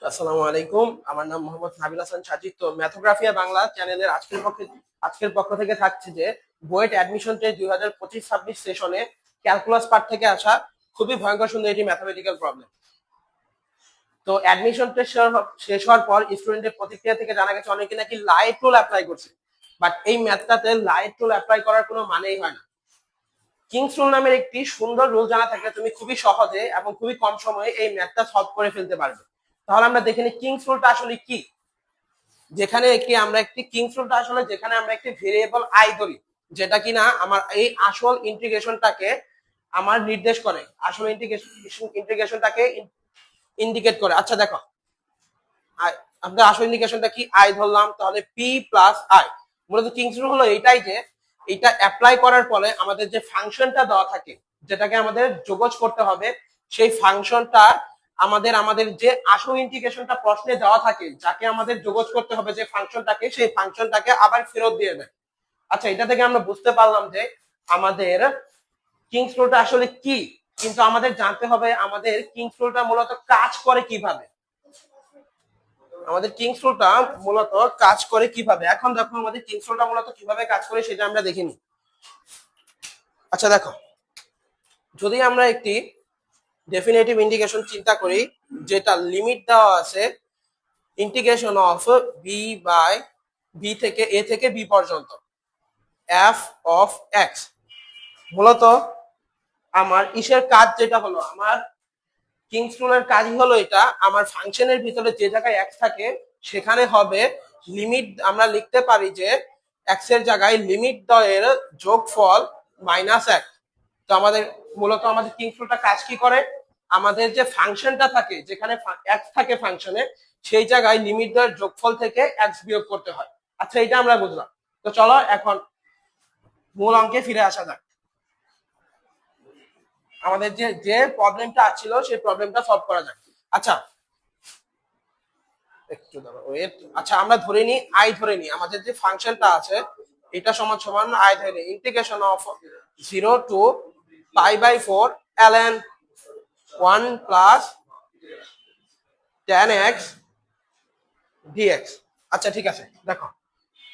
আসসালামু আলাইকুম। আমার নাম মোহাম্মদ নাবিল হাসান সাজিদ। তো ম্যাথোগ্রাফিয়া বাংলা চ্যানেলের আজকের পক্ষ থেকে থাকছে যে বুয়েট অ্যাডমিশন টেস্ট 2025-26 সেশনে ক্যালকুলাস পার্ট থেকে আসা খুবই ভয়ঙ্কর সুন্দর একটি ম্যাথমেটিক্যাল প্রবলেম। তো অ্যাডমিশন টেস্ট শেষ হওয়ার পর স্টুডেন্টের প্রতিক্রিয়া থেকে জানা গেছে অনেকে নাকি লাইট রুল অ্যাপ্লাই করছে, বাট এই ম্যাথটাতে লাইট রুল অ্যাপ্লাই করার কোনো মানেই হয় না। কিংস রুল নামের একটি সুন্দর রুল জানা থাকলে তুমি খুবই সহজে এবং খুবই কম সময়ে এই ম্যাথটা সলভ করে ফেলতে পারবে। তাহলে আমরা দেখে নিই কিংস রুলটা আসলে কি। যেখানে আমরা একটি কিংস রুলটা আসলে যেখানে আমরা একটি ভেরিয়েবল আই ধরি, যেটা কিনা আমার এই আসল ইন্টিগ্রেশনটাকে আমার নির্দেশ করে, আসল ইন্টিগ্রেশনটাকে ইন্ডিকেট করে। আচ্ছা দেখো, আমরা আসল ইন্ডিকেশনটা কি আই ধরলাম, তাহলে পি প্লাস আই। মূলত কিংস রুল হলো এইটাই যে এটা অ্যাপ্লাই করার পরে আমাদের যে ফাংশনটা দেওয়া থাকে, যেটাকে আমাদের যোগজ করতে হবে, সেই ফাংশনটা আমাদের যে আসল ইন্টিগ্রেশনটা প্রশ্নে দেওয়া থাকে, যাকে আমাদের যোগজ করতে হবে যে ফাংশনটাকে, সেই ফাংশনটাকে আবার ফেরত দিয়ে দেয়। আচ্ছা, এটা থেকে আমরা বুঝতে পারলাম যে আমাদের কিংস রুলটা আসলে কি, কিন্তু আমাদের জানতে হবে আমাদের কিংস রুলটা মূলত কাজ করে কিভাবে। আমাদের কিংস রুলটা মূলত কাজ করে কিভাবে, এখন দেখো আমাদের কিংস রুলটা মূলত কিভাবে কাজ করে সেটা আমরা দেখিনি। আচ্ছা দেখো, যদি আমরা একটি ডেফিনেটিভ ইন্টিগ্রেশন চিন্তা করি, যেটা লিমিট দেওয়া আছে integration of B by B থেকে এ থেকে বি পর্যন্ত এফ অফ এক্স। মূলত আমার ইসের কাজ যেটা হলো, আমার কিংস রুলের কাজই হলো এটা, আমার ফাংশনের ভিতরে যে জায়গায় এক্স থাকে সেখানে হবে লিমিট। আমরা লিখতে পারি যে এক্স এর জায়গায় লিমিট দ্বয়ের যোগফল মাইনাস এক। তো আমাদের মূলত আমাদের কিংস রুলটা কাজ কি করে, আমাদের যে ফাংশনটা থাকে, যেখানে এক্স থাকে ফাংশনে, সেই জায়গায় লিমিট দ্বয়ের যোগফল থেকে এক্স বিয়োগ করতে হয়। আচ্ছা, এটা আমরা বুঝলাম। তো চলো এখন মূল অঙ্কে ফিরে আসা যাক। আমাদের যে যে প্রবলেমটা ছিল সেই প্রবলেমটা সলভ করা যাক। আচ্ছা একটু দাঁড়াও, ওয়েট। আচ্ছা, আমরা ধরে নিই আই, ধরে নিই আমাদের যে ফাংশনটা আছে এটা সমান সমান আই ধরে নিই integration of 0 to pi by 4 ln 1 plus tan x dx। আচ্ছা ঠিক আছে, দেখো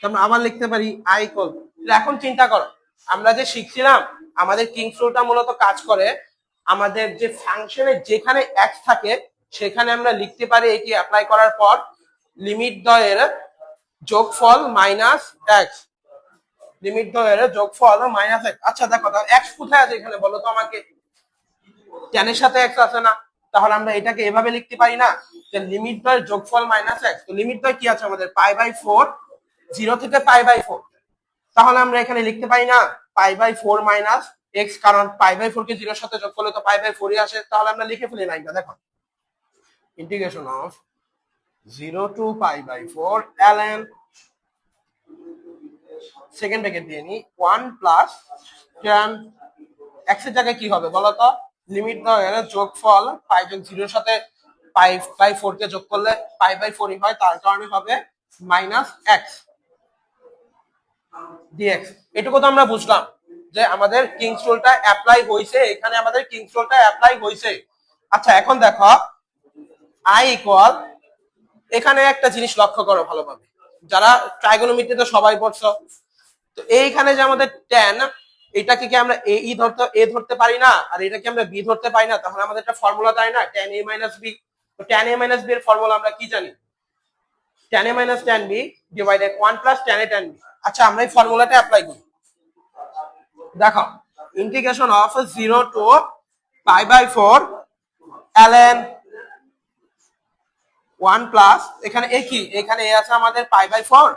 আমরা আবার লিখতে পারি আই ইকুয়াল। এখন চিন্তা করো, আমরা যে শিখছিলাম আমাদের কিংস রুলটা মূলত কাজ করে আমাদের যে ফাংশনে যেখানে x থাকে সেখানে আমরা লিখতে পারি এটি অ্যাপ্লাই করার পর লিমিট দ্বয়ের যোগফল মাইনাস এক্স, লিমিট দ্বয়ের যোগফল মাইনাস এক্স। আচ্ছা দেখো, তাহলে এক্স কোথায় আছে এখানে বলো তো আমাকে, tan এর সাথে এক্স আছে না, তাহলে আমরা এটাকে এভাবে লিখতে পারি না যে লিমিট দ্বয়ের যোগফল মাইনাস এক্স। তো লিমিট দ্বয় কি আছে আমাদের পাই বাই 4, 0 থেকে পাই বাই 4। তাহলে আমরা এখানে লিখতে পারি না পাই বাই 4 মাইনাস এক্স, কারণ পাই বাই 4 কে 0 এর সাথে যোগ করলে তো পাই বাই 4ই আসে। তাহলে আমরা লিখে ফেলি লাইনটা, দেখো integration of 0 to pi by 4 ln, second bracket দিয়ে নি 1 প্লাস tan x এর জায়গায় কি হবে বলো তো, লিমিট দ্বয়ের যোগফল পাই যোগ 0 এর সাথে পাই বাই 4 কে যোগ করলে পাই বাই 4ই হয়, তার কারণে হবে মাইনাস এক্স dx। এটুকু তো আমরা বুঝলাম যে আমাদের কিংস রুলটা অ্যাপ্লাই হইছে, এখানে আমাদের কিংস রুলটা অ্যাপ্লাই হইছে। আচ্ছা এখন দেখো i ইকুয়াল, এখানে একটা জিনিস লক্ষ্য করো ভালোভাবে, যারা ট্রাইগোনোমেট্রি তো সবাই পড়ছো। তো এইখানে যে আমাদের tan, এটাকে কি আমরা এ ধরতে পারি না, আর এটাকে আমরা বি ধরতে পারি না? তাহলে আমাদের একটা ফর্মুলা তাই না, tan a মাইনাস বি। তো tan a মাইনাস বি এর ফর্মুলা আমরা কি জানি, tan a minus tan b divided 1 plus tan a tan b। আচ্ছা আমরা এই ফর্মুলাটা অ্যাপ্লাই করি। দেখো integration of 0 to pi by 4 ln 1 plus, এখানে এ কি, এখানে এ আছে আমাদের পাই বাই 4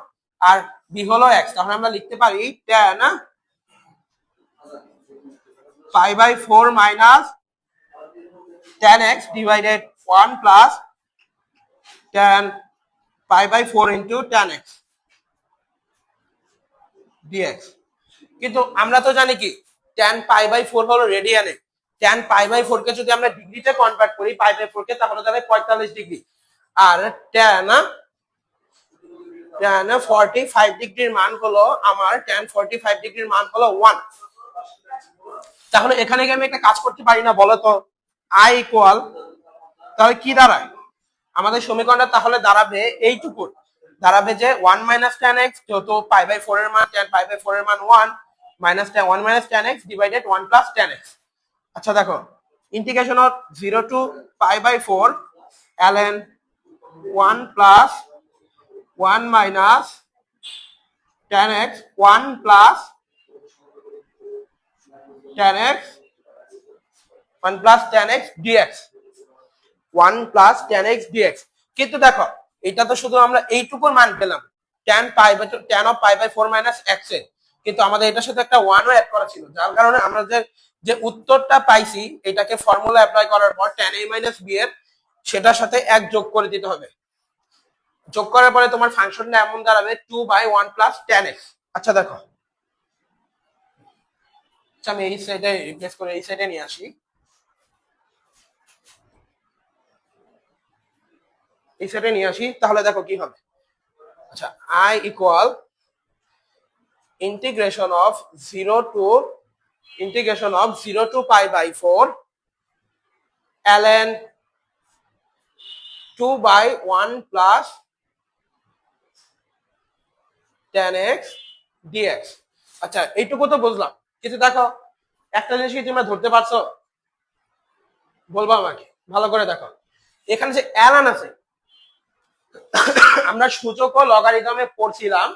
আর বি হলো x। তাহলে আমরা লিখতে পারি tan pi by 4 minus tan x divided 1 plus tan pi by 4 into tan x dx। কিন্তু আমরা তো জানি কি tan পাই বাই 4 হলো রেডিয়ানে, tan পাই বাই 4 কে যদি আমরা ডিগ্রিতে কনভার্ট করি পাই বাই 4 কে, তাহলে দাঁড়ায় 45 ডিগ্রি। আর tan 45 ডিগ্রির মান হলো আমার, tan 45 ডিগ্রির মান হলো 1। তাহলে এখানে আমি একটা কাজ করতে পারি না বলো তো, i ইকুয়াল, তাহলে কি দাঁড়ায় আমাদের সমীকরণটা তাহলে দাঁড়াবে এইটুকু, দাঁড়াবে যে 1 মাইনাস tan x, যেহেতু পাই বাই 4 এর মান, tan পাই বাই 4 এর মান 1 minus 1 minus tan x divided 1 plus tan x। আচ্ছা দেখো, integration of 0 to pi by 4 ln 1 plus 1 minus tan x 1 plus tan x 1 plus tan x dx, 1 plus tan x dx। কিন্তু দেখো এটা তো শুধু আমরা এইটুকুর মান পেলাম, tan of pi by 4 minus x এর, কিন্তু আমাদের এটার সাথে একটা 1 ও অ্যাড করা ছিল, যার কারণে আমরা যে উত্তরটা পাইছি এটাকে ফর্মুলা অ্যাপ্লাই করার পর tan a মাইনাস b এর সেটার সাথে 1 যোগ করে দিতে হবে। যোগ করার পরে তোমার ফাংশনটা এমন দাঁড়াবে 2 বাই 1 প্লাস tan x। আচ্ছা দেখো, আচ্ছা আমি এই সাইডে রিপ্লেস করে এই সাইডে নিয়ে আসি, এই সাইডে নিয়ে আসি, তাহলে দেখো কি হবে। আচ্ছা, I equal integration of 0 to pi by 4 ln 2 by 1 plus tan x dx। আচ্ছা এইটুকু তো বুঝলাম, কিন্তু দেখো একটা জিনিস কি তোমরা ধরতে পারছো, বলবো আমাকে ভালো করে দেখো, এখানে যে ln আছে আমরা সূচক ও লগারিদমে পড়ছিলাম,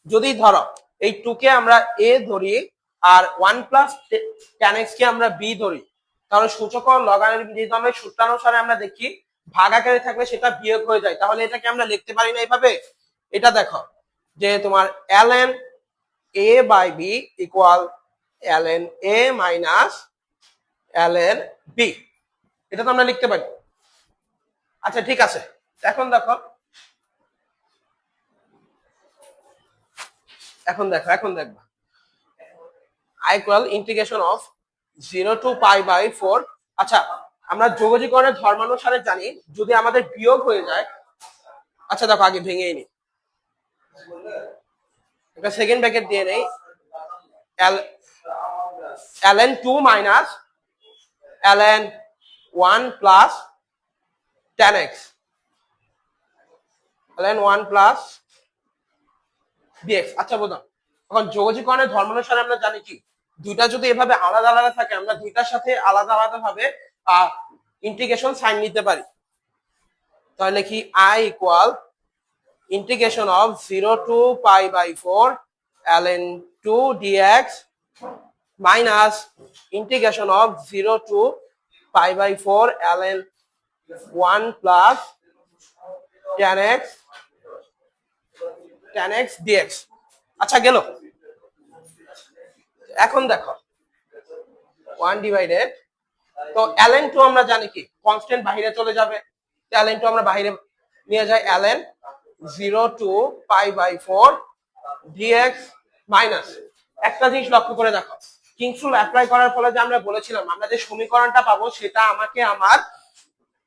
যদি ধরো এই 2 কে আমরা a ধরি আর 1 প্লাস tan x কে আমরা b ধরি, তাহলে সূচক ও লগারিদমের সূত্রানুসারে আমরা দেখি ভাগ আকারে থাকলে সেটা বিয়োগ হয়ে যায়, তাহলে এটাকে আমরা লিখতে পারি না এইভাবে। এটা দেখো যে তোমার ln a by b equal ln a minus ln b, এটা তো আমরা লিখতে পারি। আচ্ছা ঠিক আছে, এখন দেখো এখন দেখবা I equal integration of 0 to pi by 4। আচ্ছা আমরা যোগজীকরণের ধর্মানুসারে জানি যদি আমাদের বিয়োগ হয়ে যায়, আচ্ছা দেখো আগে ভেঙেই নি, একটা সেকেন্ড ব্র্যাকেট দিয়ে নেই, ln 2 minus ln 1 plus tan x ln 1 plus dx। আচ্ছা বোঝা, এখন যোগজীকরণের ধর্মানুসারে আমরা জানি কি দুইটা যদি এভাবে আলাদা আলাদা থাকে আমরা দুইটার সাথে আলাদা আলাদা ভাবে ইন্টিগ্রেশন সাইন নিতে পারি, তাহলে কি I equal integration of 0 to pi by 4 ln 2 dx minus integration of 0 to pi by 4 ln 1 plus tan x dx। আচ্ছা গেল, এখন দেখো 1 ডিভাইডেড, তো ln 2 আমরা জানি কি কনস্ট্যান্ট বাইরে চলে যাবে, ln 2 আমরা বাইরে নিয়ে যাই, ln 0 to pi by 4 dx minus, একটা জিনিস লক্ষ্য করে দেখো কিংস রুল অ্যাপ্লাই করার ফলে যে আমরা বলেছিলাম আমরা যে সমীকরণটা পাবো সেটা আমাকে আমার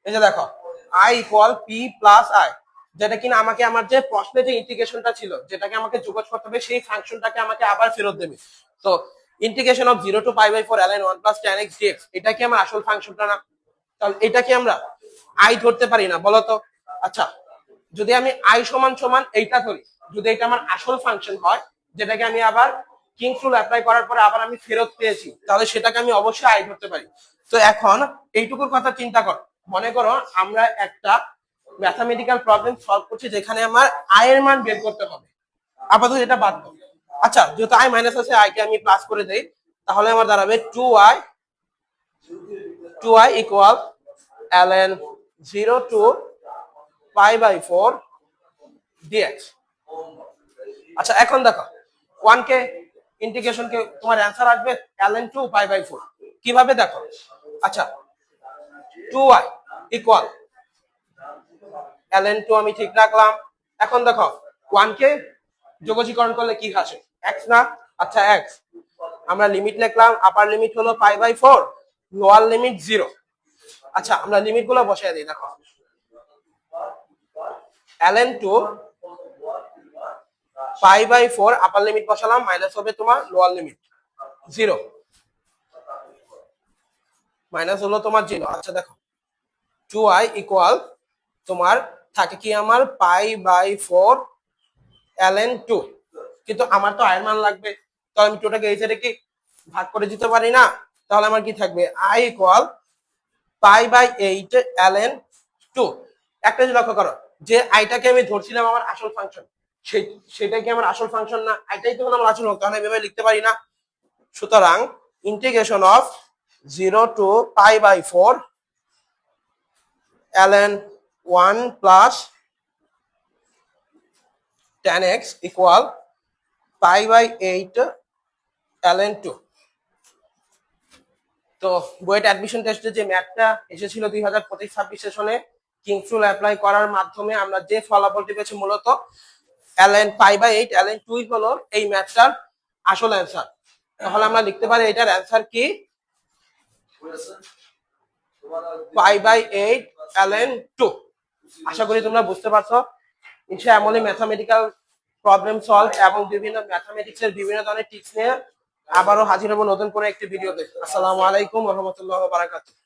এই যে দেখো I equal p plus i, যেটা কিনা আমাকে আমার যে প্রশ্নে যে ইন্টিগ্রেশনটা ছিল যেটাকে আমাকে যোগ করতে হবে সেই ফাংশনটাকে আমাকে আবার ফেরত দেবে। তো integration of 0 to pi by 4 ln 1 plus tan x dx, এটা কি আমার আসল ফাংশনটা না? তাহলে এটা কি আমরা i ধরতে পারি না বলো তো? আচ্ছা যদি আমি i সমান সমান এইটা ধরি, যদি এটা আমার আসল ফাংশন হয় যেটাকে আমি আবার কিংস রুল অ্যাপ্লাই করার পরে আবার আমি ফেরত পেয়েছি, তাহলে সেটাকে আমি অবশ্যই i ধরতে পারি। তো এখন এইটুকুর কথা চিন্তা করো, মনে করো আমরা একটা ম্যাথমেটিক্যাল প্রবলেম সলভ করছি যেখানে আমার i এর মান বের করতে হবে, আপাতত এটা বাদ দাও। আচ্ছা যেহেতু i মাইনাস আছে i কে আমি প্লাস করে দেই, তাহলে আমার দাঁড়াবে 2i equal ln 0 to pi by 4 dx। আচ্ছা এখন দেখো 1 কে ইন্টিগ্রেশন কে তোমার অ্যানসার আসবে ln 2 পাই বাই 4, কিভাবে দেখো। আচ্ছা 2i ইকুয়াল ln 2 আমি ঠিক রাখলাম, এখন দেখো 1 কে যোগজীকরণ করলে কি আসে x না, আচ্ছা x আমরা লিমিট লিখলাম, আপার লিমিট হলো পাই বাই 4, লোয়ার লিমিট 0। আচ্ছা আমরা লিমিট গুলো বসাই দিই, দেখো ln 2 pi by 4 upper limit বসালাম মাইনাস হবে তোমার লোয়ার লিমিট 0, মাইনাস হলো তোমার 0। আচ্ছা দেখো 2i ইকুয়াল তোমার থাকে কি আমার পাই বাই 4 ln 2, কিন্তু আমার তো আয়ের মান লাগবে, তাহলে আমি টুটাকে এই সাইডে কি ভাগ করে দিতে পারি না? তাহলে আমার কি থাকবে i equal pi by 8 ln 2। একটা জিনিস লক্ষ্য করো, যে আইটাকে আমি ধরছিলাম আমার আসল ফাংশন, সেটাই কি আমার আসল ফাংশন না? আইটাই তো আমার আসল, তাহলে আমি এভাবে লিখতে পারি না। সুতরাং integration of 0 to pi by 4 ln 1 plus tan x equal pi by 8 ln 2। তো বুয়েট অ্যাডমিশন টেস্টে যে ম্যাথটা এসেছিল 2025-26 সেশনে, কিংস রুল অ্যাপ্লাই করার মাধ্যমে আমরা যে ফলাফলটি পেয়েছি মূলত ln পাই বাই 8 ln 2 হলো এই ম্যাথটার আসল অ্যান্সার। তাহলে আমরা লিখতে পারি এটার অ্যান্সার কি পাই বাই 8 ln 2। আশা করি তোমরা বুঝতে পারছো। ইনশাআল্লাহ এমনই ম্যাথমেটিক্যাল প্রবলেম সলভ এবং বিভিন্ন ম্যাথমেটিক্স এর বিভিন্ন ধরনের টিপস নিয়ে আবারও হাজির হবো নতুন করে একটি ভিডিওতে। আসসালামু আলাইকুম ওয়া রাহমাতুল্লাহি ওয়া বারাকাতুহু।